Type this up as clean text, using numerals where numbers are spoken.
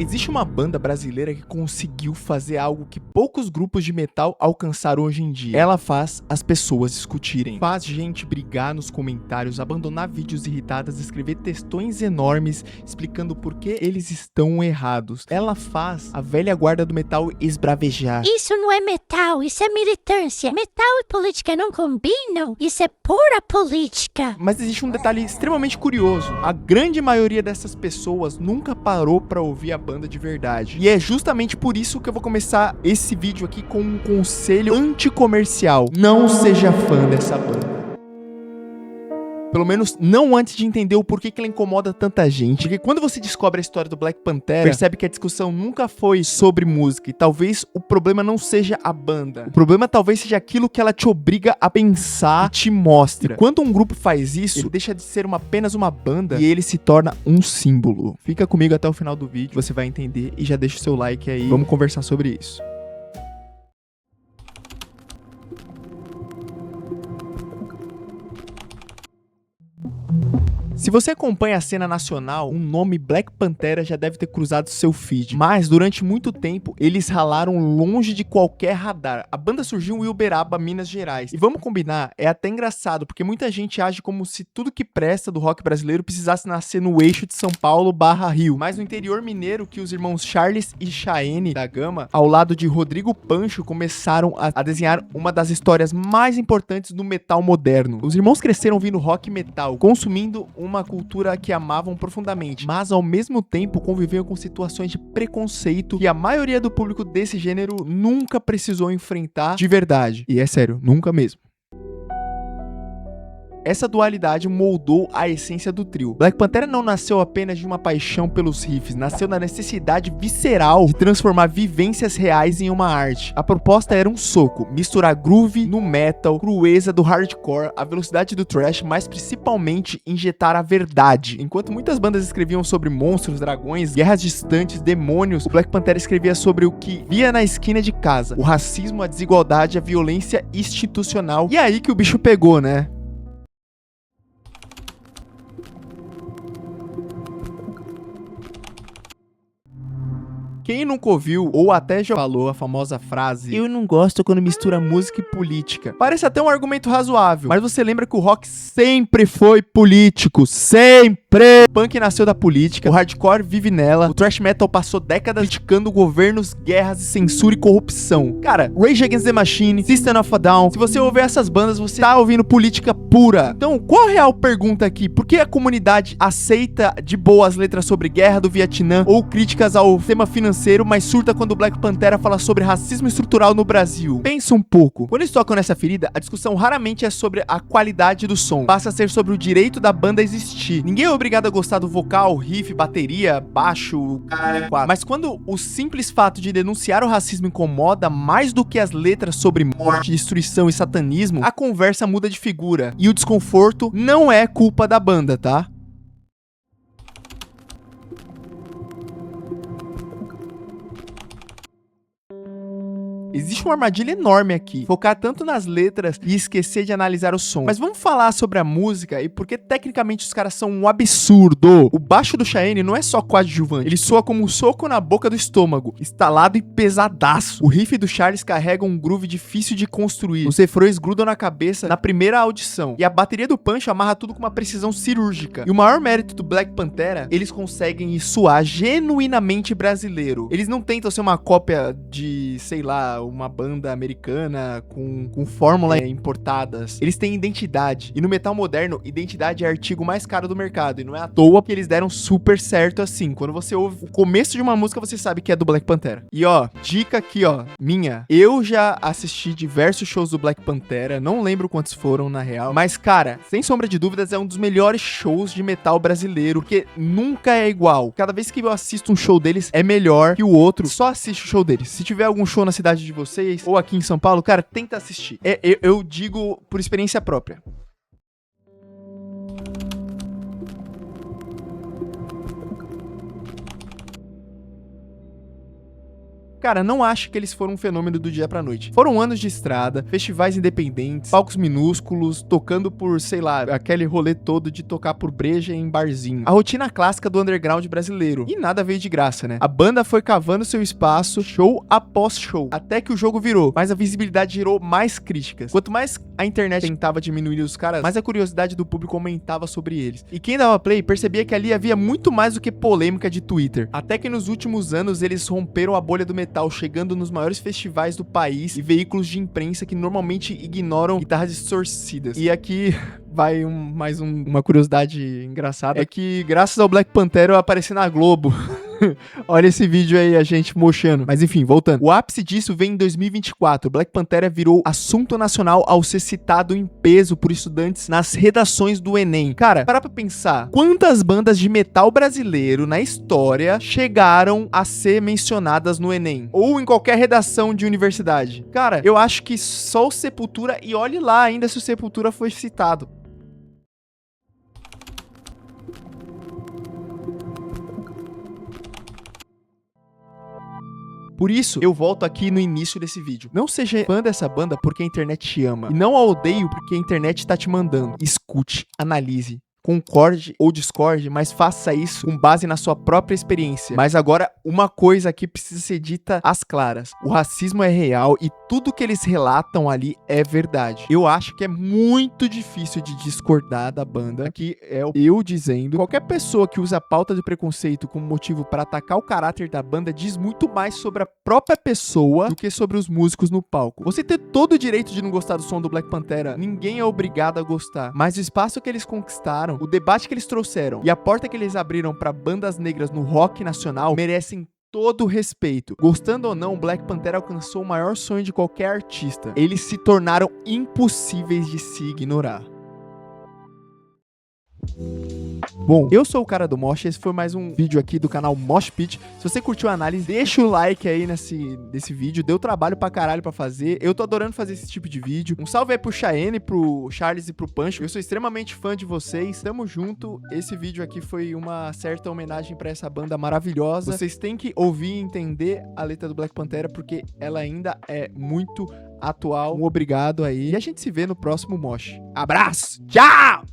Existe uma banda brasileira que conseguiu fazer algo que poucos grupos de metal alcançaram hoje em dia. Ela faz as pessoas discutirem, faz gente brigar nos comentários, abandonar vídeos irritadas, escrever textões enormes explicando por que eles estão errados. Ela faz a velha guarda do metal esbravejar. Isso não é metal, isso é militância. Metal e política não combinam, isso é pura política. Mas existe um detalhe extremamente curioso. A grande maioria dessas pessoas nunca parou pra ouvir a banda de verdade. E é justamente por isso que eu vou começar esse vídeo aqui com um conselho anticomercial. Não seja fã dessa banda. Pelo menos não antes de entender o porquê que ela incomoda tanta gente. Porque quando você descobre a história do Black Pantera, percebe que a discussão nunca foi sobre música. E talvez o problema não seja a banda. O problema talvez seja aquilo que ela te obriga a pensar e te mostra. E quando um grupo faz isso, ele deixa de ser apenas uma banda e ele se torna um símbolo. Fica comigo até o final do vídeo, você vai entender e já deixa o seu like aí. Vamos conversar sobre isso. Se você acompanha a cena nacional, o nome Black Pantera já deve ter cruzado seu feed. Mas, durante muito tempo, eles ralaram longe de qualquer radar. A banda surgiu em Uberaba, Minas Gerais. E vamos combinar, é até engraçado, porque muita gente age como se tudo que presta do rock brasileiro precisasse nascer no eixo de São Paulo/Rio. Mas no interior mineiro, que os irmãos Charles e Chayenne da Gama, ao lado de Rodrigo Pancho, começaram a desenhar uma das histórias mais importantes do metal moderno. Os irmãos cresceram ouvindo rock e metal, consumindo uma cultura que amavam profundamente, mas ao mesmo tempo conviviam com situações de preconceito que a maioria do público desse gênero nunca precisou enfrentar de verdade. E é sério, nunca mesmo. Essa dualidade moldou a essência do trio. Black Pantera não nasceu apenas de uma paixão pelos riffs, nasceu da necessidade visceral de transformar vivências reais em uma arte. A proposta era um soco, misturar groove no metal, crueza do hardcore, a velocidade do thrash, mas principalmente injetar a verdade. Enquanto muitas bandas escreviam sobre monstros, dragões, guerras distantes, demônios, o Black Pantera escrevia sobre o que via na esquina de casa: o racismo, a desigualdade, a violência institucional. E é aí que o bicho pegou, né? Quem nunca ouviu ou até já falou a famosa frase "eu não gosto quando mistura música e política"? Parece até um argumento razoável, mas você lembra que o rock sempre foi político, sempre! O punk nasceu da política, o hardcore vive nela, o thrash metal passou décadas criticando governos, guerras e censura e corrupção. Cara, Rage Against the Machine, System of a Down, se você ouvir essas bandas, você tá ouvindo política pura. Então, qual a real pergunta aqui? Por que a comunidade aceita de boa as letras sobre guerra do Vietnã ou críticas ao sistema financeiro, mas surta quando o Black Pantera fala sobre racismo estrutural no Brasil? Pensa um pouco. Quando eles tocam nessa ferida, a discussão raramente é sobre a qualidade do som, passa a ser sobre o direito da banda a existir. Ninguém é obrigado a gostar do vocal, riff, bateria, baixo, mas quando o simples fato de denunciar o racismo incomoda mais do que as letras sobre morte, destruição e satanismo, a conversa muda de figura. E o desconforto não é culpa da banda, tá? Existe uma armadilha enorme aqui, focar tanto nas letras e esquecer de analisar o som. Mas vamos falar sobre a música e porque tecnicamente os caras são um absurdo. O baixo do Chayenne não é só coadjuvante, ele soa como um soco na boca do estômago, instalado e pesadaço. O riff do Charles carrega um groove difícil de construir, os refrões grudam na cabeça na primeira audição, e a bateria do Pancho amarra tudo com uma precisão cirúrgica. E o maior mérito do Black Pantera, eles conseguem soar genuinamente brasileiro. Eles não tentam ser uma cópia de, sei lá, uma banda americana com fórmulas importadas. Eles têm identidade. E no metal moderno, identidade é o artigo mais caro do mercado. E não é à toa que eles deram super certo assim. Quando você ouve o começo de uma música, você sabe que é do Black Pantera. E ó, dica aqui ó, minha. Eu já assisti diversos shows do Black Pantera. Não lembro quantos foram na real. Mas cara, sem sombra de dúvidas, é um dos melhores shows de metal brasileiro. Porque nunca é igual. Cada vez que eu assisto um show deles, é melhor que o outro. Só assiste o show deles. Se tiver algum show na cidade de vocês, ou aqui em São Paulo, cara, tenta assistir. Eu digo por experiência própria. Cara, não acho que eles foram um fenômeno do dia pra noite. Foram anos de estrada, festivais independentes, palcos minúsculos, tocando por, sei lá, aquele rolê todo de tocar por breja em barzinho. A rotina clássica do underground brasileiro. E nada veio de graça, né? A banda foi cavando seu espaço, show após show, até que o jogo virou, mas a visibilidade gerou mais críticas. Quanto mais a internet tentava diminuir os caras, mais a curiosidade do público aumentava sobre eles. E quem dava play percebia que ali havia muito mais do que polêmica de Twitter. Até que nos últimos anos eles romperam a bolha do metal, chegando nos maiores festivais do país e veículos de imprensa que normalmente ignoram guitarras distorcidas. E aqui vai uma curiosidade engraçada, é que graças ao Black Panther eu apareci na Globo. Olha esse vídeo aí, a gente mochando. Mas enfim, voltando. O ápice disso vem em 2024. Black Panther virou assunto nacional ao ser citado em peso por estudantes nas redações do Enem. Cara, para pra pensar. Quantas bandas de metal brasileiro na história chegaram a ser mencionadas no Enem? Ou em qualquer redação de universidade? Cara, eu acho que só o Sepultura, e olhe lá ainda se o Sepultura foi citado. Por isso, eu volto aqui no início desse vídeo. Não seja fã dessa banda porque a internet te ama. E não a odeio porque a internet tá te mandando. Escute, analise. Concorde ou discorde, mas faça isso com base na sua própria experiência. Mas agora, uma coisa aqui precisa ser dita às claras. O racismo é real e tudo que eles relatam ali é verdade. Eu acho que é muito difícil de discordar da banda. Aqui é eu dizendo. Qualquer pessoa que usa a pauta de preconceito como motivo para atacar o caráter da banda diz muito mais sobre a própria pessoa do que sobre os músicos no palco. Você tem todo o direito de não gostar do som do Black Panther. Ninguém é obrigado a gostar. Mas o espaço que eles conquistaram, o debate que eles trouxeram e a porta que eles abriram para bandas negras no rock nacional merecem todo o respeito. Gostando ou não, Black Panther alcançou o maior sonho de qualquer artista. Eles se tornaram impossíveis de se ignorar. Bom, eu sou o cara do Mosh, esse foi mais um vídeo aqui do canal Mosh Pit. Se você curtiu a análise, deixa o like aí nesse vídeo, deu trabalho pra caralho pra fazer, eu tô adorando fazer esse tipo de vídeo. Um salve aí pro Cheyenne, pro Charles e pro Pancho, eu sou extremamente fã de vocês, tamo junto. Esse vídeo aqui foi uma certa homenagem pra essa banda maravilhosa. Vocês têm que ouvir e entender a letra do Black Panther, porque ela ainda é muito atual. Um obrigado aí, e a gente se vê no próximo Mosh. Abraço, tchau!